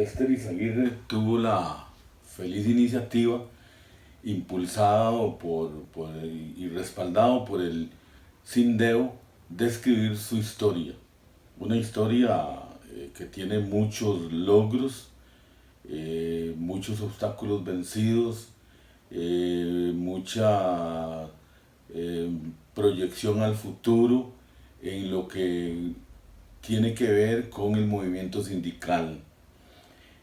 Lester Izaguirre tuvo la feliz iniciativa, impulsado y respaldado por el Sindeo, de escribir su historia. Una historia que tiene muchos logros, muchos obstáculos vencidos, mucha eh, proyección al futuro en lo que tiene que ver con el movimiento sindical.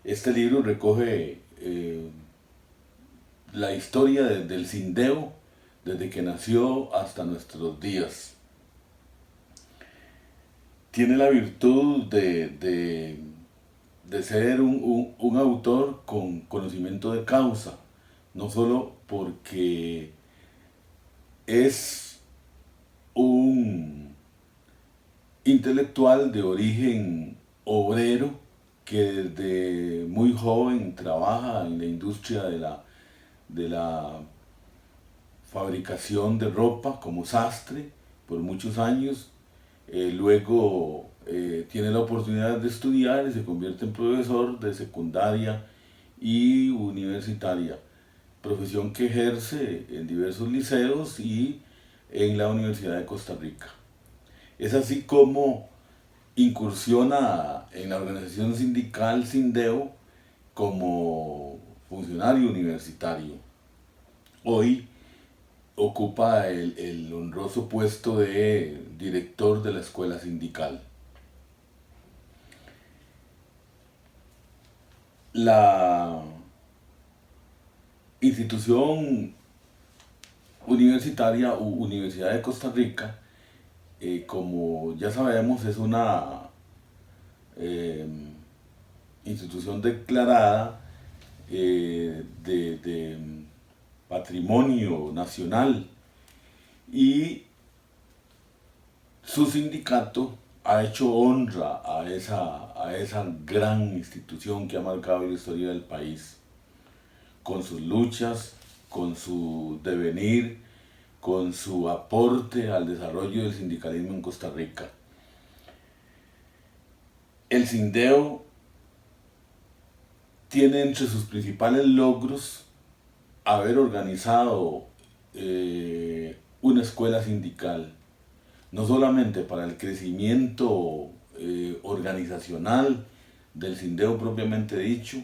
Este libro recoge la historia del Sindeo desde que nació hasta nuestros días. Tiene la virtud de ser un autor con conocimiento de causa, no solo porque es un intelectual de origen obrero que desde muy joven trabaja en la industria de la fabricación de ropa como sastre por muchos años. Luego tiene la oportunidad de estudiar y se convierte en profesor de secundaria y universitaria, profesión que ejerce en diversos liceos y en la Universidad de Costa Rica. Es así como incursiona en la organización sindical Sindeo como funcionario universitario. Hoy ocupa el honroso puesto de director de la escuela sindical. La institución universitaria u Universidad de Costa Rica, como ya sabemos, es una eh, institución declarada de patrimonio nacional, y su sindicato ha hecho honra a esa gran institución que ha marcado la historia del país, con sus luchas, con su devenir, con su aporte al desarrollo del sindicalismo en Costa Rica. El Sindeo tiene entre sus principales logros haber organizado una escuela sindical, no solamente para el crecimiento organizacional del Sindeo propiamente dicho,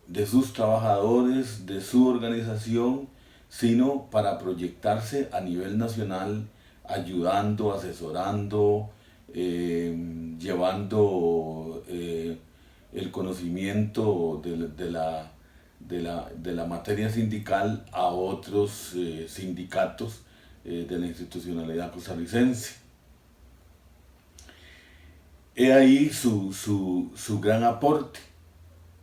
de sus trabajadores, de su organización, sino para proyectarse a nivel nacional, ayudando, asesorando, llevando el conocimiento de la materia sindical a otros sindicatos de la institucionalidad costarricense. He ahí su gran aporte.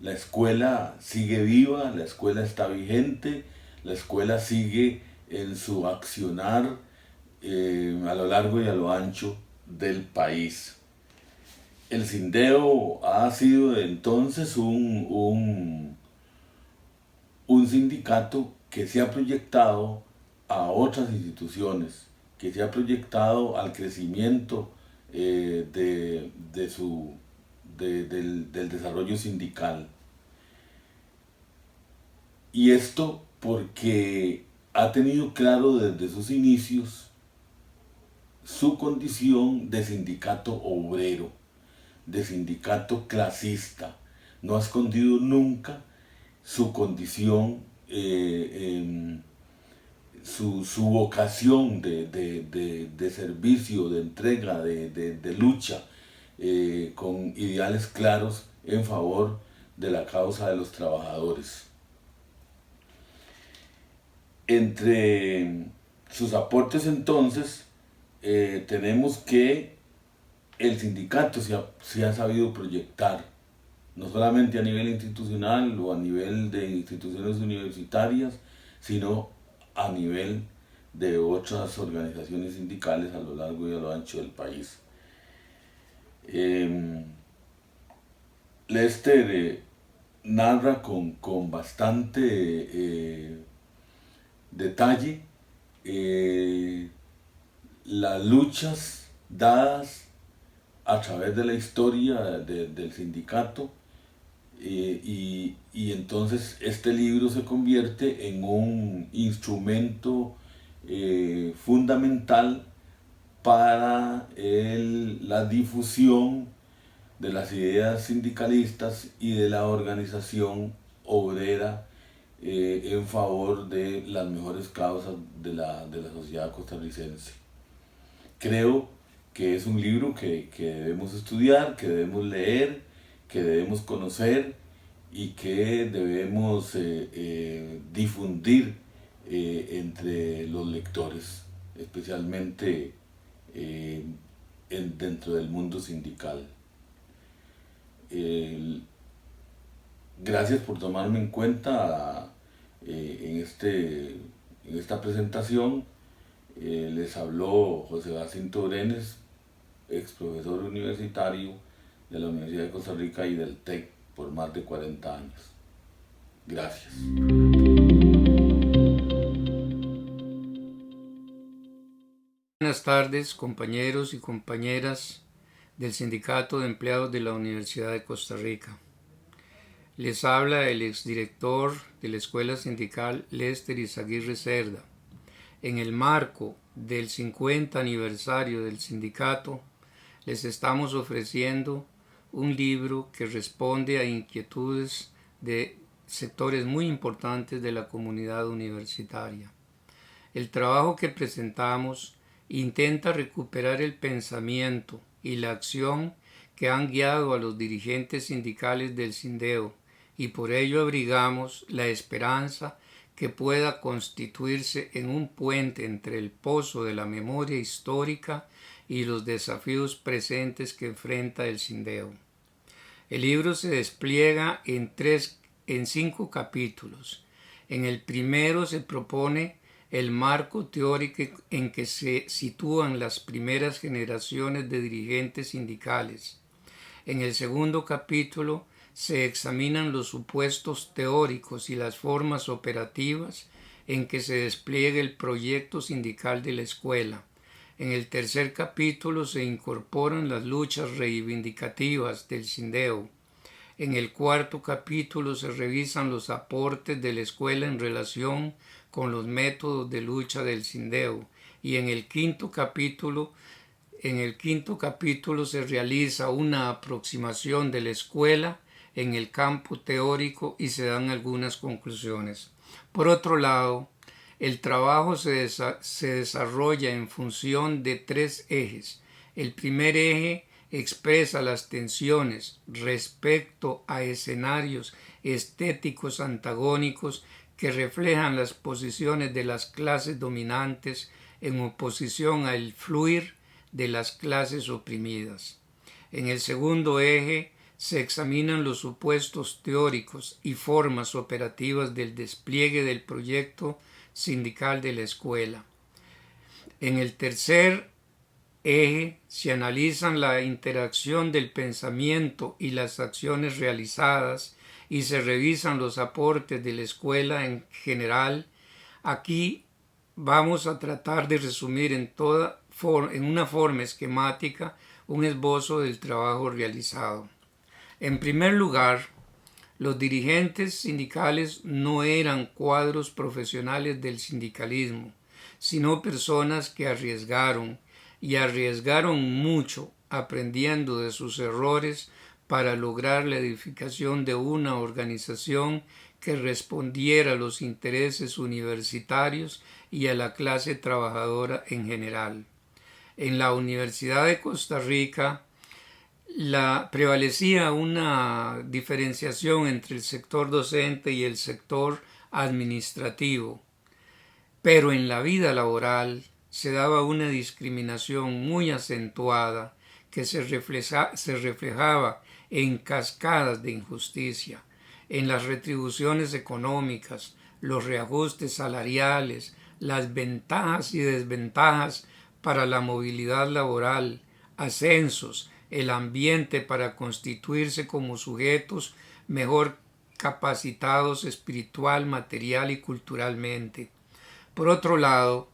La escuela sigue viva, la escuela está vigente, la escuela sigue en su accionar a lo largo y a lo ancho del país. El Sindeo ha sido entonces un sindicato que se ha proyectado a otras instituciones, que se ha proyectado al crecimiento del desarrollo sindical. Y esto porque ha tenido claro desde sus inicios su condición de sindicato obrero, de sindicato clasista. No ha escondido nunca su condición, su vocación de servicio, de entrega, de lucha, con ideales claros en favor de la causa de los trabajadores. Entre sus aportes entonces tenemos que el sindicato se ha sabido proyectar, no solamente a nivel institucional o a nivel de instituciones universitarias, sino a nivel de otras organizaciones sindicales a lo largo y a lo ancho del país. Lester narra con bastante detalle las luchas dadas a través de la historia del sindicato Y entonces este libro se convierte en un instrumento fundamental para la difusión de las ideas sindicalistas y de la organización obrera en favor de las mejores causas de la sociedad costarricense. Creo que es un libro que debemos estudiar, que debemos leer, que debemos conocer y que debemos difundir entre los lectores, especialmente dentro del mundo sindical. Gracias por tomarme en cuenta en esta presentación. Les habló José Jacinto Brenes, ex profesor universitario de la Universidad de Costa Rica y del TEC por más de 40 años. Gracias. Buenas tardes, compañeros y compañeras del Sindicato de Empleados de la Universidad de Costa Rica. Les habla el exdirector de la Escuela Sindical Lester Izaguirre Cerda. En el marco del 50 aniversario del sindicato, les estamos ofreciendo un libro que responde a inquietudes de sectores muy importantes de la comunidad universitaria. El trabajo que presentamos intenta recuperar el pensamiento y la acción que han guiado a los dirigentes sindicales del Sindeo, y por ello abrigamos la esperanza que pueda constituirse en un puente entre el pozo de la memoria histórica y los desafíos presentes que enfrenta el Sindeo. El libro se despliega en 5 capítulos. En el primero se propone el marco teórico en que se sitúan las primeras generaciones de dirigentes sindicales. En el segundo capítulo se examinan los supuestos teóricos y las formas operativas en que se despliega el proyecto sindical de la escuela. En el tercer capítulo se incorporan las luchas reivindicativas del Sindeo. En el cuarto capítulo se revisan los aportes de la escuela en relación con los métodos de lucha del Sindeo. Y en el quinto capítulo se realiza una aproximación de la escuela en el campo teórico y se dan algunas conclusiones. Por otro lado, el trabajo se desarrolla en función de 3 ejes. El primer eje expresa las tensiones respecto a escenarios estéticos antagónicos que reflejan las posiciones de las clases dominantes en oposición al fluir de las clases oprimidas. En el segundo eje se examinan los supuestos teóricos y formas operativas del despliegue del proyecto sindical de la escuela. En el tercer eje se analizan la interacción del pensamiento y las acciones realizadas y se revisan los aportes de la escuela en general. Aquí vamos a tratar de resumir en una forma esquemática un esbozo del trabajo realizado. En primer lugar, los dirigentes sindicales no eran cuadros profesionales del sindicalismo, sino personas que arriesgaron mucho aprendiendo de sus errores para lograr la edificación de una organización que respondiera a los intereses universitarios y a la clase trabajadora en general. En la Universidad de Costa Rica prevalecía una diferenciación entre el sector docente y el sector administrativo, pero en la vida laboral se daba una discriminación muy acentuada que se reflejaba en cascadas de injusticia, en las retribuciones económicas, los reajustes salariales, las ventajas y desventajas para la movilidad laboral, ascensos, el ambiente para constituirse como sujetos mejor capacitados espiritual, material y culturalmente. Por otro lado,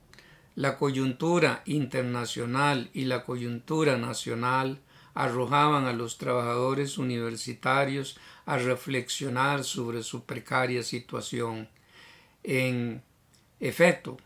la coyuntura internacional y la coyuntura nacional arrojaban a los trabajadores universitarios a reflexionar sobre su precaria situación. En efecto,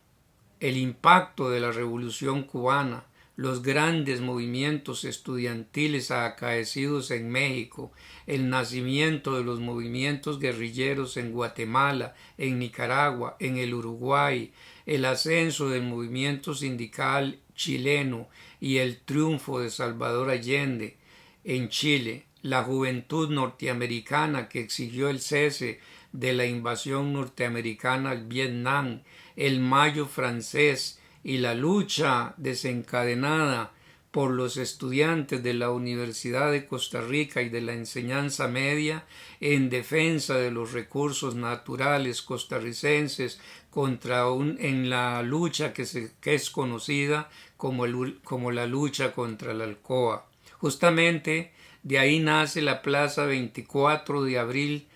el impacto de la Revolución cubana, los grandes movimientos estudiantiles acaecidos en México, el nacimiento de los movimientos guerrilleros en Guatemala, en Nicaragua, en el Uruguay, el ascenso del movimiento sindical chileno y el triunfo de Salvador Allende en Chile, la juventud norteamericana que exigió el cese de la invasión norteamericana al Vietnam, el Mayo francés y la lucha desencadenada por los estudiantes de la Universidad de Costa Rica y de la enseñanza media en defensa de los recursos naturales costarricenses en la lucha que es conocida como la lucha contra la Alcoa. Justamente de ahí nace la Plaza 24 de Abril,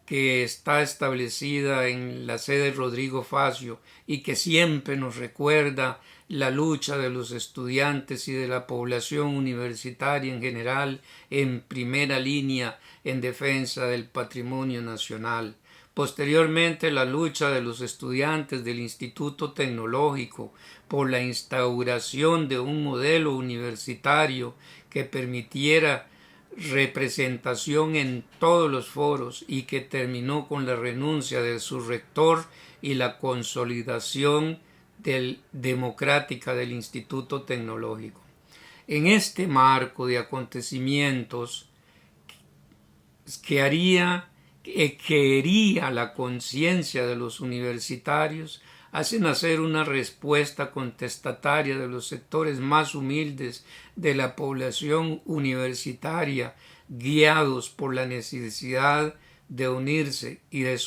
que está establecida en la sede Rodrigo Facio y que siempre nos recuerda la lucha de los estudiantes y de la población universitaria en general en primera línea en defensa del patrimonio nacional. Posteriormente, la lucha de los estudiantes del Instituto Tecnológico por la instauración de un modelo universitario que permitiera representación en todos los foros y que terminó con la renuncia de su rector y la consolidación democrática del Instituto Tecnológico. En este marco de acontecimientos que hería la conciencia de los universitarios, hace nacer una respuesta contestataria de los sectores más humildes de la población universitaria, guiados por la necesidad de unirse y de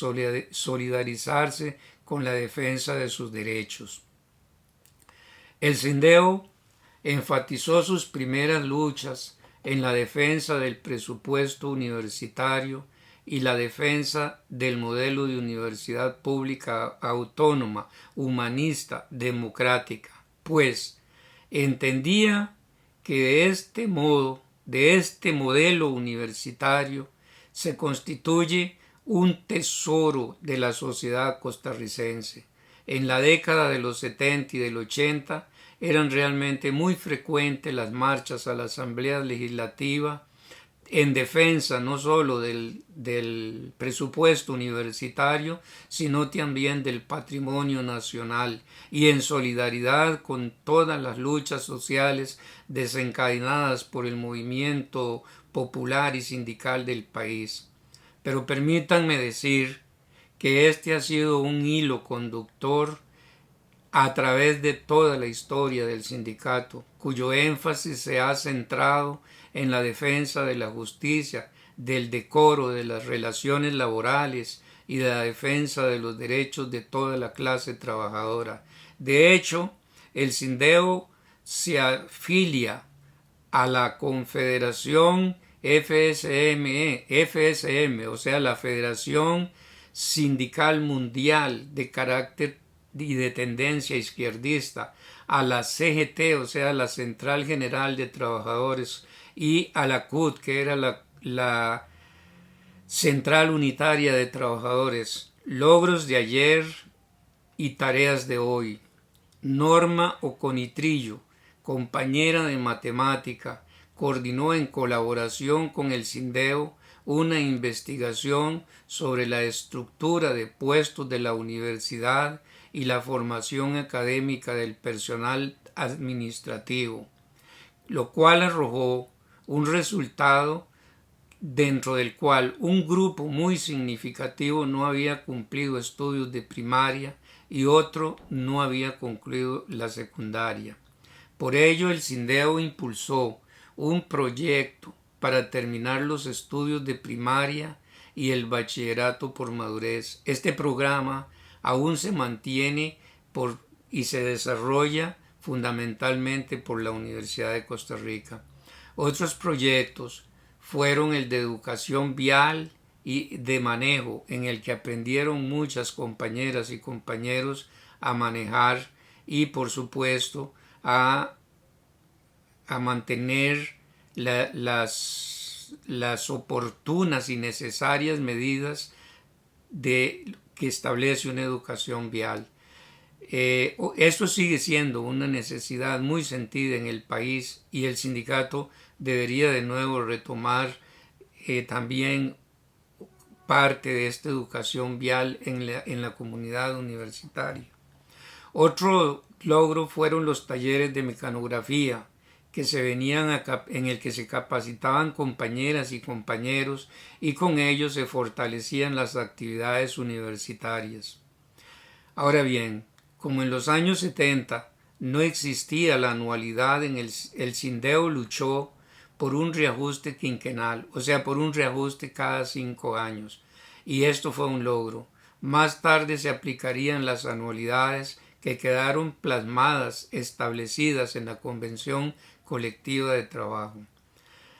solidarizarse con la defensa de sus derechos. El Sindeo enfatizó sus primeras luchas en la defensa del presupuesto universitario y la defensa del modelo de universidad pública autónoma, humanista, democrática, pues entendía que de este modelo universitario, se constituye un tesoro de la sociedad costarricense. En la década de los 70 y del 80 eran realmente muy frecuentes las marchas a la Asamblea Legislativa en defensa no solo del presupuesto universitario, sino también del patrimonio nacional y en solidaridad con todas las luchas sociales desencadenadas por el movimiento popular y sindical del país. Pero permítanme decir que este ha sido un hilo conductor a través de toda la historia del sindicato, cuyo énfasis se ha centrado en la defensa de la justicia, del decoro, de las relaciones laborales y de la defensa de los derechos de toda la clase trabajadora. De hecho, el Sindeo se afilia a la Confederación FSM, o sea, la Federación Sindical Mundial de carácter y de tendencia izquierdista, a la CGT, o sea, la Central General de Trabajadores, y a la CUT, que era la Central Unitaria de Trabajadores. Logros de ayer y tareas de hoy. Norma Oconitrillo, compañera de matemática, coordinó en colaboración con el Sindeo una investigación sobre la estructura de puestos de la universidad y la formación académica del personal administrativo, lo cual arrojó un resultado dentro del cual un grupo muy significativo no había cumplido estudios de primaria y otro no había concluido la secundaria. Por ello, el Sindeo impulsó un proyecto para terminar los estudios de primaria y el bachillerato por madurez. Este programa aún se mantiene y se desarrolla fundamentalmente por la Universidad de Costa Rica. Otros proyectos fueron el de educación vial y de manejo, en el que aprendieron muchas compañeras y compañeros a manejar y, por supuesto, a mantener las oportunas y necesarias medidas que establece una educación vial. Esto sigue siendo una necesidad muy sentida en el país y el sindicato debería de nuevo retomar también parte de esta educación vial en la comunidad universitaria. Otro logro fueron los talleres de mecanografía en el que se capacitaban compañeras y compañeros y con ellos se fortalecían las actividades universitarias. Ahora bien, como en los años 70 no existía la anualidad el Sindeo luchó por un reajuste quinquenal, o sea, por un reajuste cada 5 años, y esto fue un logro. Más tarde se aplicarían las anualidades que quedaron plasmadas, establecidas en la Convención Colectiva de Trabajo.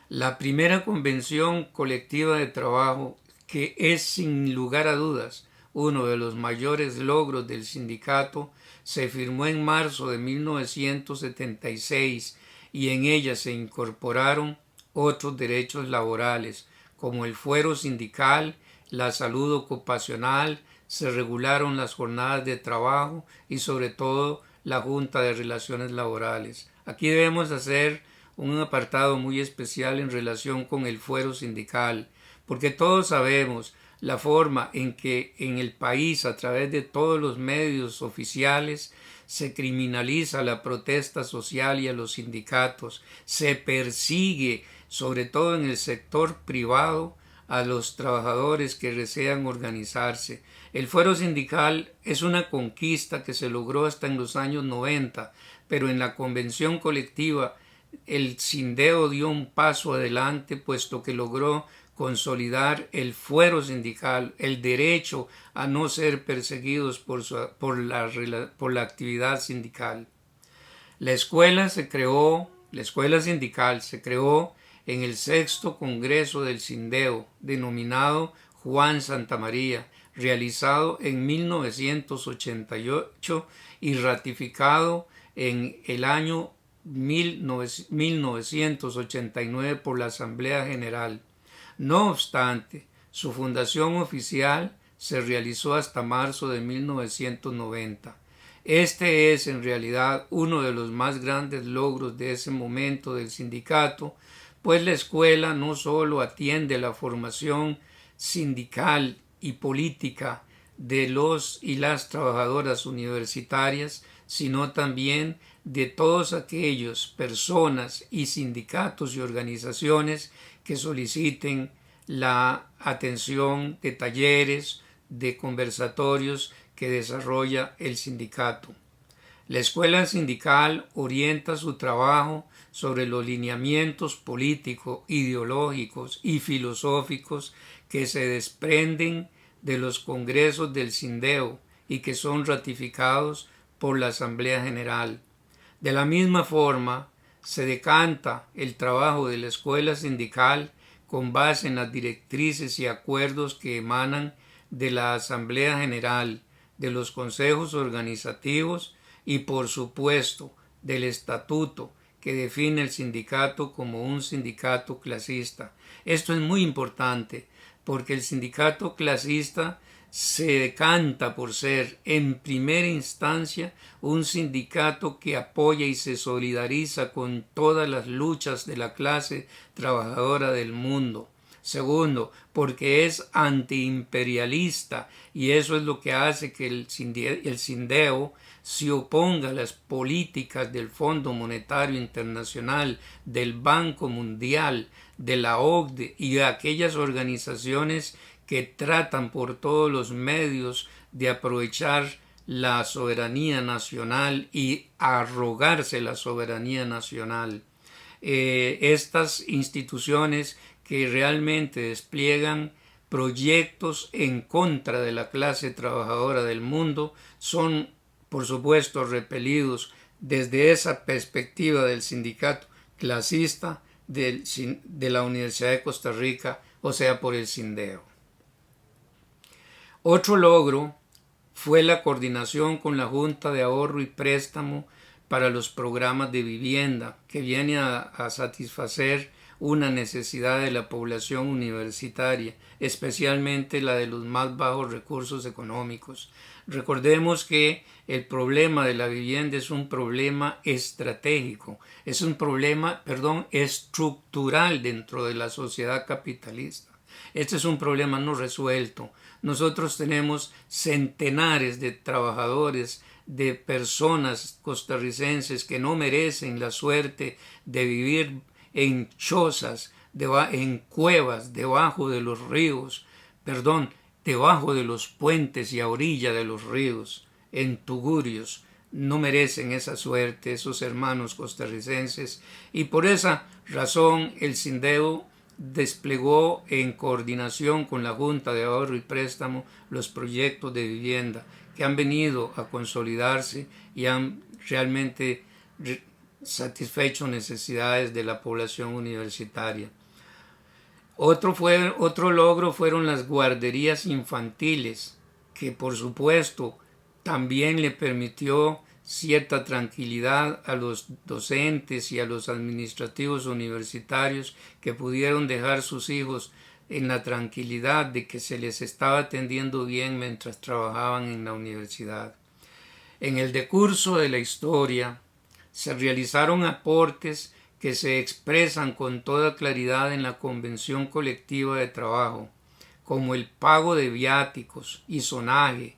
La primera Convención Colectiva de Trabajo, que es sin lugar a dudas uno de los mayores logros del sindicato, se firmó en marzo de 1976 y en ella se incorporaron otros derechos laborales como el fuero sindical, la salud ocupacional, se regularon las jornadas de trabajo y sobre todo la Junta de Relaciones Laborales. Aquí debemos hacer un apartado muy especial en relación con el fuero sindical, porque todos sabemos la forma en que en el país, a través de todos los medios oficiales, se criminaliza la protesta social y a los sindicatos, se persigue, sobre todo en el sector privado, a los trabajadores que desean organizarse. El fuero sindical es una conquista que se logró hasta en los años 90, pero en la convención colectiva el Sindeo dio un paso adelante, puesto que logró consolidar el fuero sindical, el derecho a no ser perseguidos por la actividad sindical. La escuela sindical se creó en el 6º Congreso del Sindeo, denominado Juan Santamaría, realizado en 1988 y ratificado en el año 1989 por la Asamblea General. No obstante, su fundación oficial se realizó hasta marzo de 1990. Este es en realidad uno de los más grandes logros de ese momento del sindicato, pues la escuela no solo atiende la formación sindical y política de los y las trabajadoras universitarias, sino también de todos aquellos personas y sindicatos y organizaciones que soliciten la atención de talleres, de conversatorios que desarrolla el sindicato. La escuela sindical orienta su trabajo sobre los lineamientos políticos, ideológicos y filosóficos que se desprenden de los congresos del Sindeo y que son ratificados por la Asamblea General. De la misma forma, se decanta el trabajo de la escuela sindical con base en las directrices y acuerdos que emanan de la Asamblea General, de los consejos organizativos y, por supuesto, del estatuto que define el sindicato como un sindicato clasista. Esto es muy importante porque el sindicato clasista se decanta por ser, en primera instancia, un sindicato que apoya y se solidariza con todas las luchas de la clase trabajadora del mundo. Segundo, porque es antiimperialista y eso es lo que hace que el Sindeo se oponga a las políticas del Fondo Monetario Internacional, del Banco Mundial, de la OCDE y de aquellas organizaciones que tratan por todos los medios de aprovechar la soberanía nacional y arrogarse la soberanía nacional. Estas instituciones que realmente despliegan proyectos en contra de la clase trabajadora del mundo son, por supuesto, repelidos desde esa perspectiva del sindicato clasista de la Universidad de Costa Rica, o sea, por el Sindeo. Otro logro fue la coordinación con la Junta de Ahorro y Préstamo para los programas de vivienda, que viene a satisfacer una necesidad de la población universitaria, especialmente la de los más bajos recursos económicos. Recordemos que el problema de la vivienda es un problema estratégico, es un problema, estructural dentro de la sociedad capitalista. Este es un problema no resuelto. Nosotros tenemos centenares de trabajadores, de personas costarricenses que no merecen la suerte de vivir en chozas, en cuevas, debajo de los ríos, debajo de los puentes y a orilla de los ríos, en tugurios. No merecen esa suerte esos hermanos costarricenses, y por esa razón el Sindeu desplegó en coordinación con la Junta de Ahorro y Préstamo los proyectos de vivienda que han venido a consolidarse y han realmente satisfecho necesidades de la población universitaria. Otro logro fueron las guarderías infantiles, que por supuesto también le permitió cierta tranquilidad a los docentes y a los administrativos universitarios, que pudieron dejar sus hijos en la tranquilidad de que se les estaba atendiendo bien mientras trabajaban en la universidad. En el decurso de la historia se realizaron aportes que se expresan con toda claridad en la Convención Colectiva de Trabajo, como el pago de viáticos y sonaje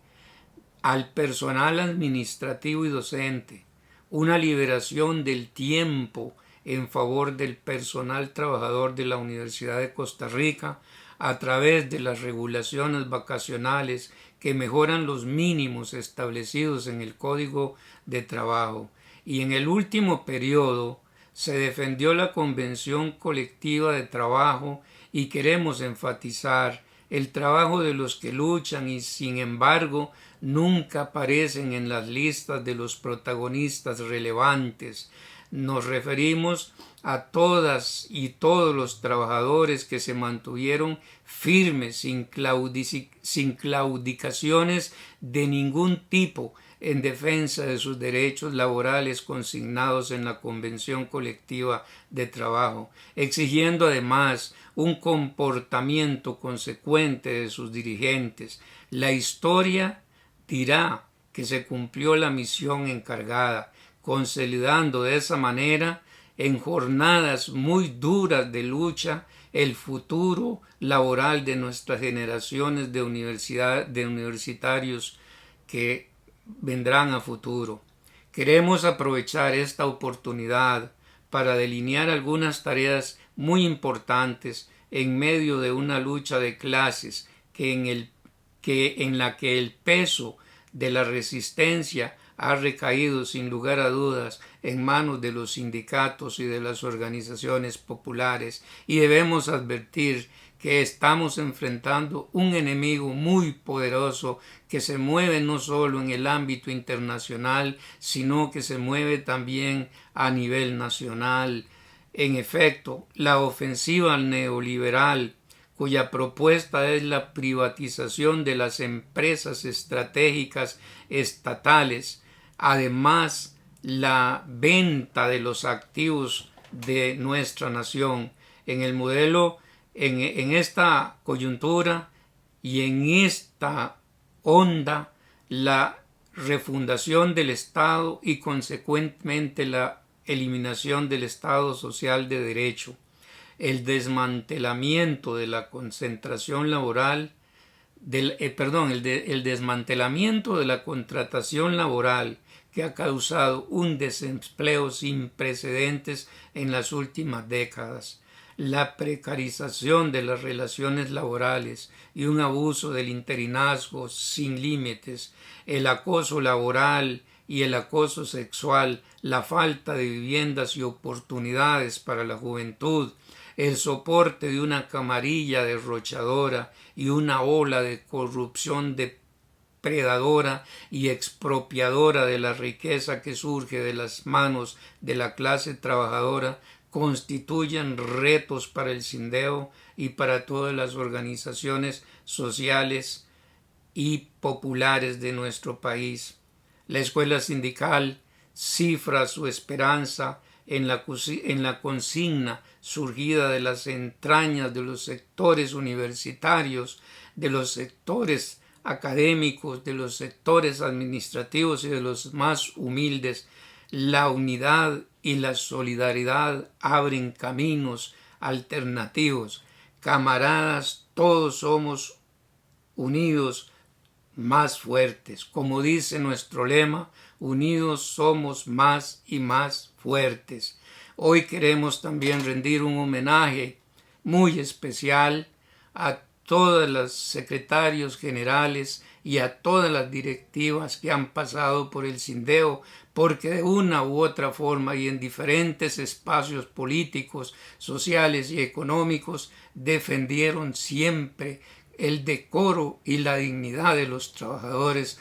al personal administrativo y docente, una liberación del tiempo en favor del personal trabajador de la Universidad de Costa Rica a través de las regulaciones vacacionales que mejoran los mínimos establecidos en el Código de Trabajo. Y en el último periodo se defendió la Convención Colectiva de Trabajo, y queremos enfatizar el trabajo de los que luchan y sin embargo nunca aparecen en las listas de los protagonistas relevantes. Nos referimos a todas y todos los trabajadores que se mantuvieron firmes, sin claudicaciones de ningún tipo, en defensa de sus derechos laborales consignados en la Convención Colectiva de Trabajo, exigiendo además un comportamiento consecuente de sus dirigentes. La historia dirá que se cumplió la misión encargada, consolidando de esa manera, en jornadas muy duras de lucha, el futuro laboral de nuestras generaciones de universitarios que vendrán a futuro. Queremos aprovechar esta oportunidad para delinear algunas tareas muy importantes en medio de una lucha de clases en la que el peso de la resistencia ha recaído sin lugar a dudas en manos de los sindicatos y de las organizaciones populares, y debemos advertir que estamos enfrentando un enemigo muy poderoso que se mueve no solo en el ámbito internacional, sino que se mueve también a nivel nacional. En efecto, la ofensiva neoliberal, cuya propuesta es la privatización de las empresas estratégicas estatales, además la venta de los activos de nuestra nación, en el modelo, en esta coyuntura y en esta onda, la refundación del Estado y consecuentemente la eliminación del Estado social de derecho, el desmantelamiento de la concentración laboral, el desmantelamiento de la contratación laboral, que ha causado un desempleo sin precedentes en las últimas décadas, la precarización de las relaciones laborales y un abuso del interinazgo sin límites, el acoso laboral y el acoso sexual, la falta de viviendas y oportunidades para la juventud, el soporte de una camarilla derrochadora y una ola de corrupción depredadora y expropiadora de la riqueza que surge de las manos de la clase trabajadora, constituyen retos para el Sindeu y para todas las organizaciones sociales y populares de nuestro país. La escuela sindical cifra su esperanza en la consigna surgida de las entrañas de los sectores universitarios, de los sectores académicos, de los sectores administrativos y de los más humildes. La unidad y la solidaridad abren caminos alternativos. Camaradas, todos somos unidos, más fuertes. Como dice nuestro lema, unidos somos más y más fuertes. Hoy queremos también rendir un homenaje muy especial a todos los secretarios generales y a todas las directivas que han pasado por el Sindeo, porque de una u otra forma y en diferentes espacios políticos, sociales y económicos defendieron siempre el decoro y la dignidad de los trabajadores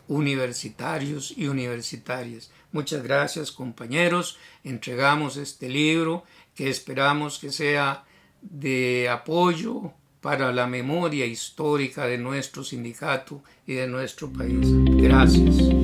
universitarios y universitarias. Muchas gracias, compañeros. Entregamos este libro que esperamos que sea de apoyo para la memoria histórica de nuestro sindicato y de nuestro país. Gracias.